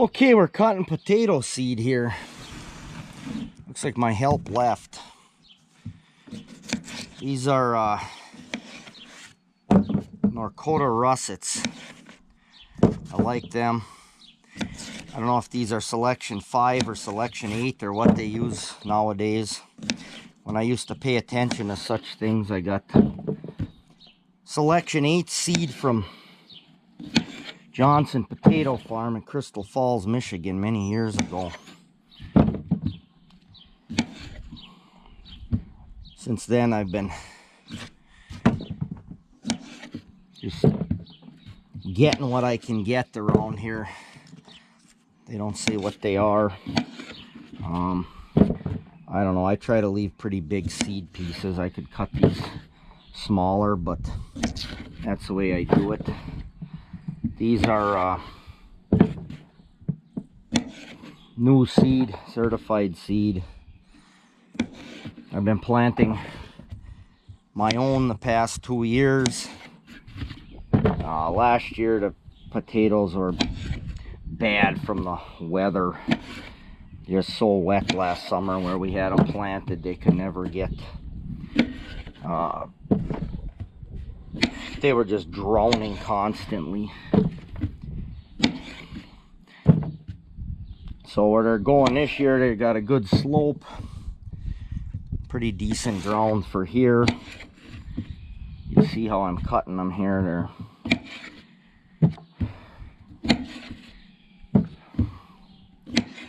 Okay, we're cutting potato seed here. Looks like my help left. These are Norcota russets. I like them. I don't know if these are selection 5 or selection 8 or what they use nowadays. When I used to pay attention to such things, I got selection 8 seed from Johnson Potato Farm in Crystal Falls, Michigan many years ago. Since then, I've been just getting what I can get around here. They don't say what they are. I don't know. I try to leave pretty big seed pieces. I could cut these smaller, but that's the way I do it. These are new seed, certified seed. I've been planting my own the past 2 years. Last year the potatoes were bad from the weather. Just so wet last summer where we had them planted, they could never get, they were just drowning constantly. So where they're going this year, they got a good slope, pretty decent ground for here. You see how I'm cutting them here. They're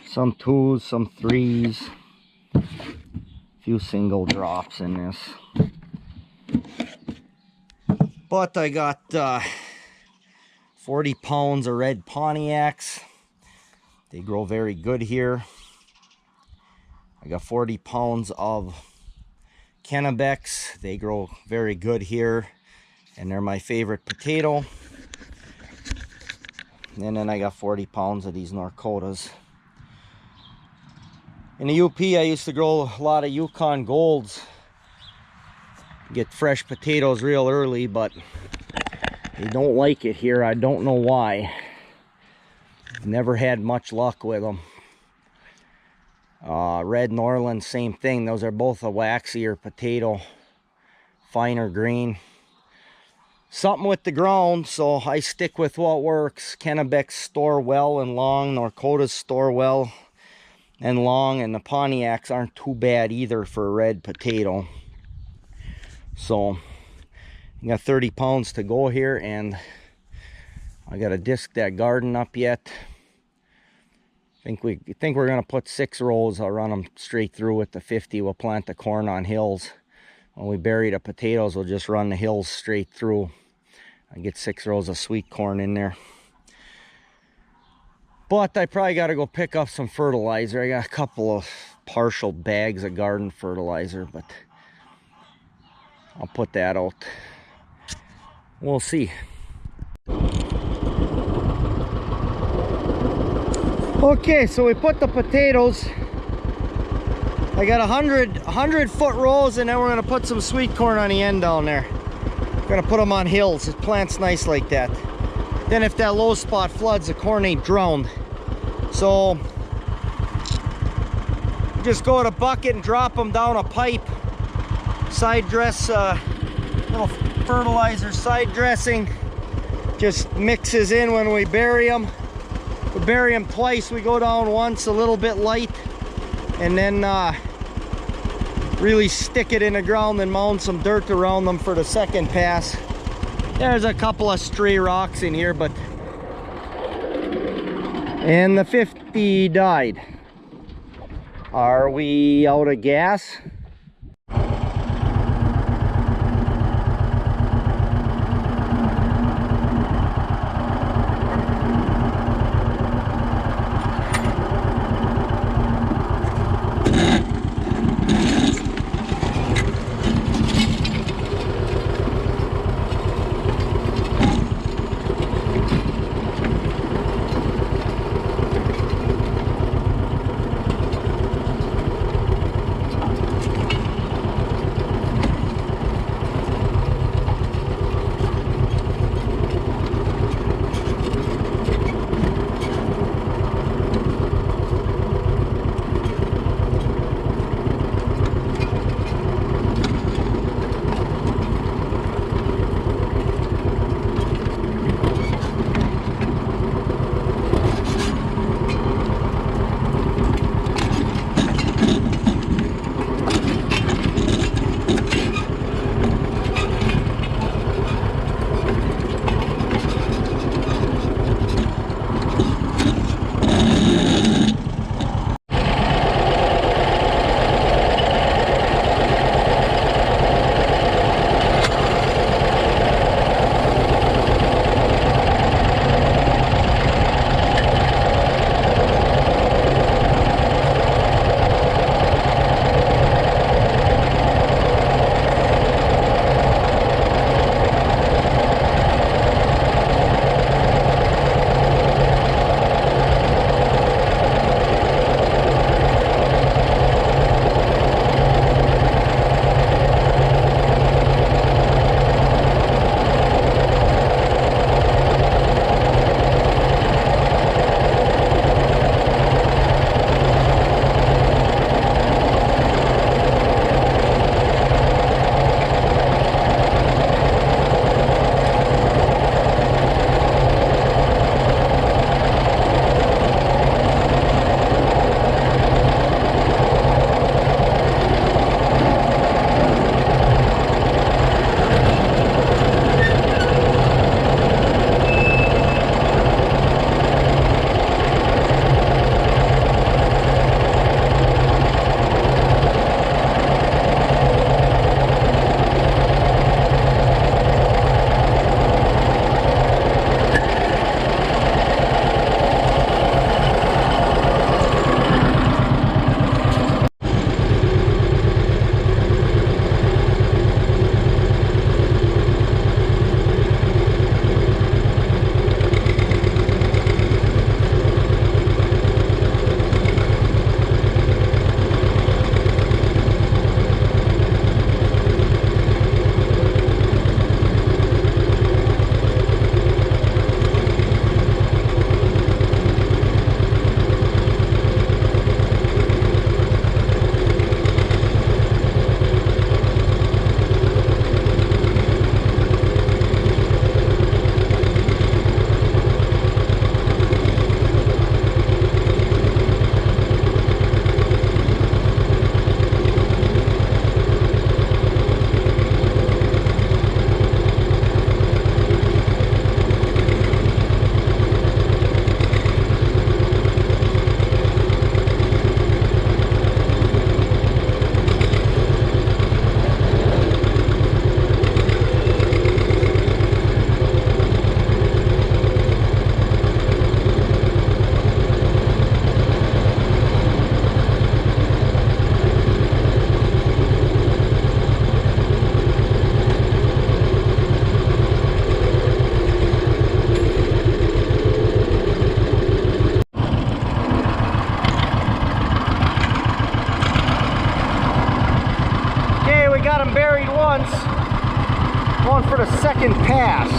some 2s, some 3s, a few single drops in this. But I got 40 pounds of red Pontiacs. They grow very good here. I got 40 pounds of Kennebecs. They grow very good here, and they're my favorite potato. And then I got 40 pounds of these Norcotas. In the UP, I used to grow a lot of Yukon Golds. Get fresh potatoes real early, but they don't like it here. I don't know why. Never had much luck with them. Red Norland, same thing. Those are both a waxier potato, finer grain. Something with the ground, so I stick with what works. Kennebecs store well and long. Norcotas store well and long, and the Pontiacs aren't too bad either for a red potato. So I got 30 pounds to go here, and I gotta disc that garden up yet. I think we're gonna put 6 rows. I'll run them straight through with the 50. We'll plant the corn on hills. When we bury the potatoes, we'll just run the hills straight through. I get 6 rows of sweet corn in there. But I probably got to go pick up some fertilizer. I got a couple of partial bags of garden fertilizer, but I'll put that out. We'll see. Okay, so we put the potatoes. I got 100 foot rows, and then we're going to put some sweet corn on the end down there. We're going to put them on hills. It plants nice like that. Then if that low spot floods, the corn ain't drowned. So just go to a bucket and drop them down a pipe. Side dress, little fertilizer side dressing. Just mixes in when we bury them. We bury them twice. We go down once a little bit light, and then really stick it in the ground and mound some dirt around them for the second pass. There's a couple of stray rocks in here, but and the 50 died. Are we out of gas? already got them buried once. Going for the second pass.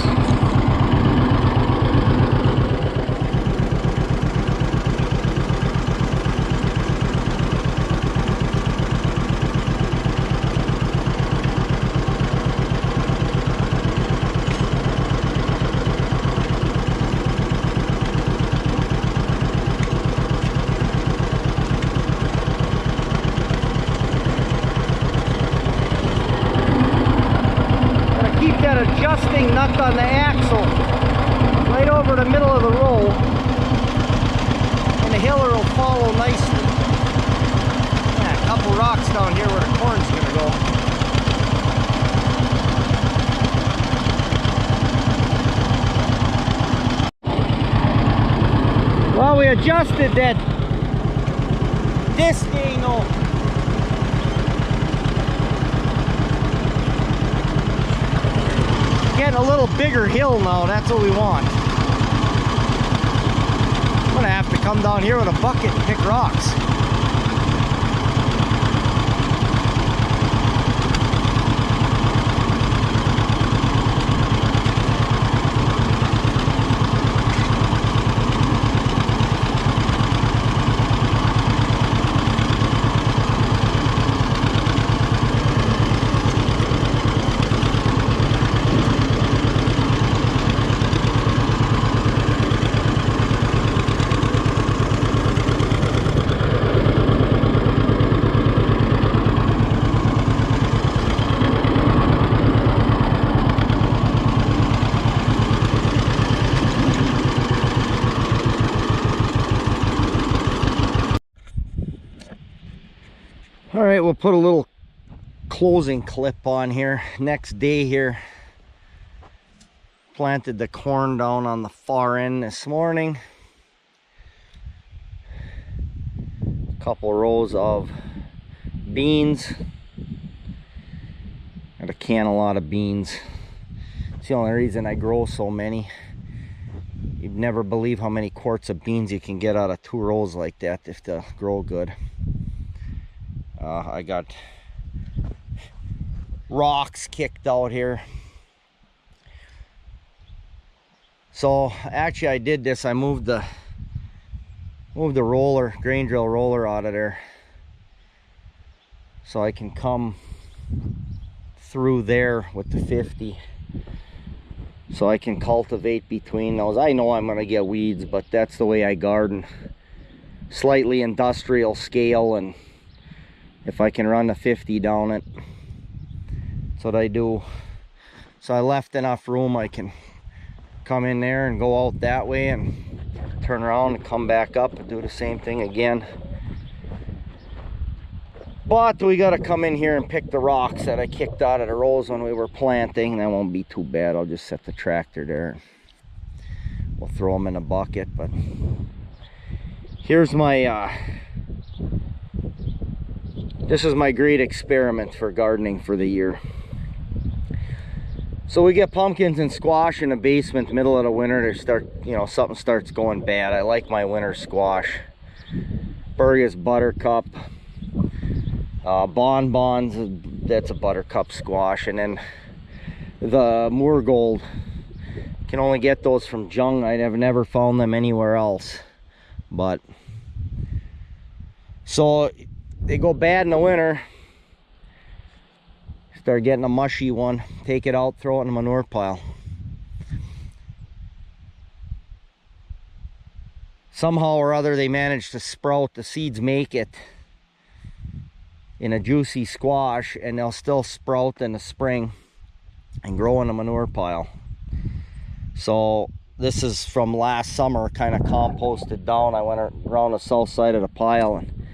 Adjusting nut on the axle right over the middle of the roll, and the hiller will follow nicely. Yeah, a couple rocks down here where the corn's gonna go. Well, we adjusted that disc angle. Getting a little bigger hill now, that's what we want. I'm gonna have to come down here with a bucket and pick rocks. All right, we'll put a little closing clip on here. Next day here, planted the corn down on the far end this morning. A couple rows of beans. Got a can a lot of beans. It's the only reason I grow so many. You'd never believe how many quarts of beans you can get out of 2 rows like that if they grow good. I got rocks kicked out here. So actually I did this. I moved the roller, grain drill roller out of there, so I can come through there with the 50, so I can cultivate between those. I know I'm gonna get weeds, but that's the way I garden. Slightly industrial scale, and if I can run the 50 down it, that's what I do. So I left enough room I can come in there and go out that way and turn around and come back up and do the same thing again. But we got to come in here and pick the rocks that I kicked out of the rows when we were planting. That won't be too bad. I'll just set the tractor there. We'll throw them in a bucket. But here's my this is my great experiment for gardening for the year. So we get pumpkins and squash in the basement, middle of the winter. They start, you know, something starts going bad. I like my winter squash. Burgess buttercup, bonbons, that's a buttercup squash, and then the Moorgold. Can only get those from Jung. I have never found them anywhere else. But so they go bad in the winter. Start getting a mushy one, take it out, throw it in a manure pile. Somehow or other they manage to sprout. The seeds make it in a juicy squash, and they'll still sprout in the spring and grow in a manure pile. So this is from last summer, kind of composted down. I went around the south side of the pile and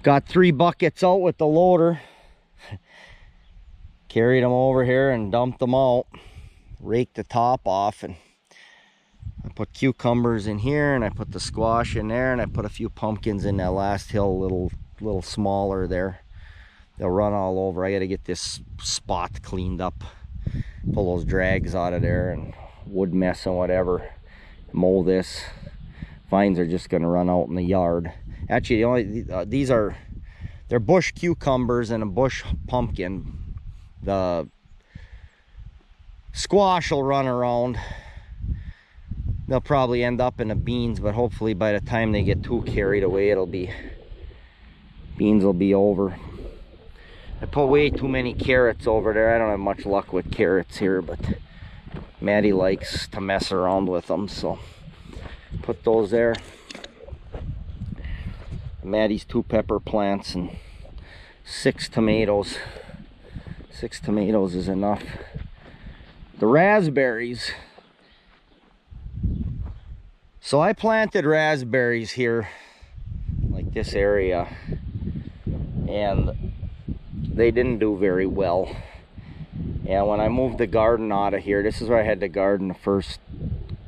got 3 buckets out with the loader. Carried them over here and dumped them out. Raked the top off, and I put cucumbers in here, and I put the squash in there, and I put a few pumpkins in that last hill, a little smaller there. They'll run all over. I got to get this spot cleaned up, pull those drags out of there and wood mess and whatever. Mow this. Vines are just going to run out in the yard. Actually, they're they're bush cucumbers and a bush pumpkin. The squash will run around. They'll probably end up in the beans, but hopefully by the time they get too carried away, beans will be over. I put way too many carrots over there. I don't have much luck with carrots here, but Maddie likes to mess around with them, so put those there. Maddie's 2 pepper plants and 6 tomatoes. 6 tomatoes is enough. The raspberries. So I planted raspberries here, like this area, and they didn't do very well. And when I moved the garden out of here, this is where I had the garden the first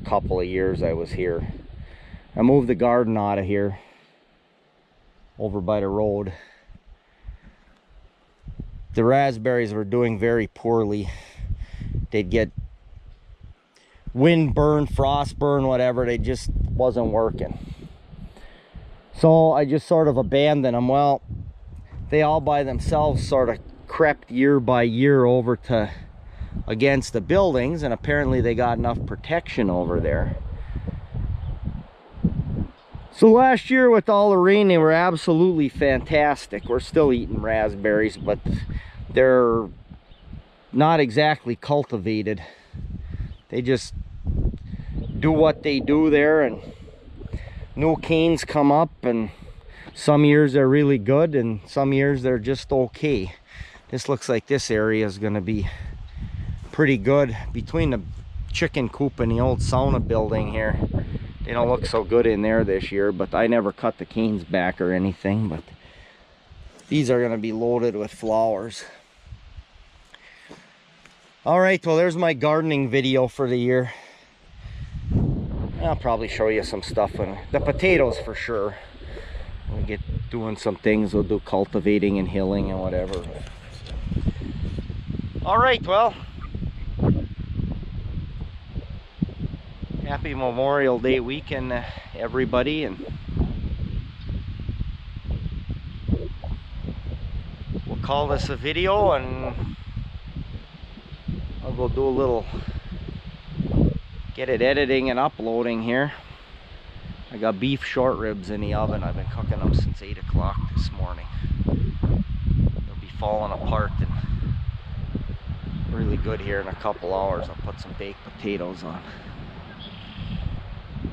couple of years I was here. I moved the garden out of here over by the road. The raspberries were doing very poorly. They'd get wind burn, frost burn, whatever. They just wasn't working. So I just sort of abandoned them. Well, they all by themselves sort of crept year by year over to against the buildings, and apparently they got enough protection over there. So last year with all the rain, they were absolutely fantastic. We're still eating raspberries, but they're not exactly cultivated. They just do what they do there, and new canes come up, and some years they're really good and some years they're just okay. This looks like this area is going to be pretty good. Between the chicken coop and the old sauna building here, they don't look so good in there this year, but I never cut the canes back or anything. But these are going to be loaded with flowers. All right, well, there's my gardening video for the year. I'll probably show you some stuff in the potatoes for sure. When we get doing some things, we'll do cultivating and hilling and whatever. All right, well, happy Memorial Day weekend, everybody, and we'll call this a video, and I'll go do a little, get it editing and uploading here. I got beef short ribs in the oven. I've been cooking them since 8 o'clock this morning. They'll be falling apart and really good here in a couple hours. I'll put some baked potatoes on.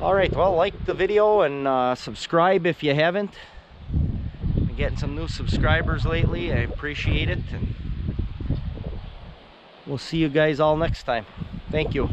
Alright, well, like the video and subscribe if you haven't. Been getting some new subscribers lately. I appreciate it. And we'll see you guys all next time. Thank you.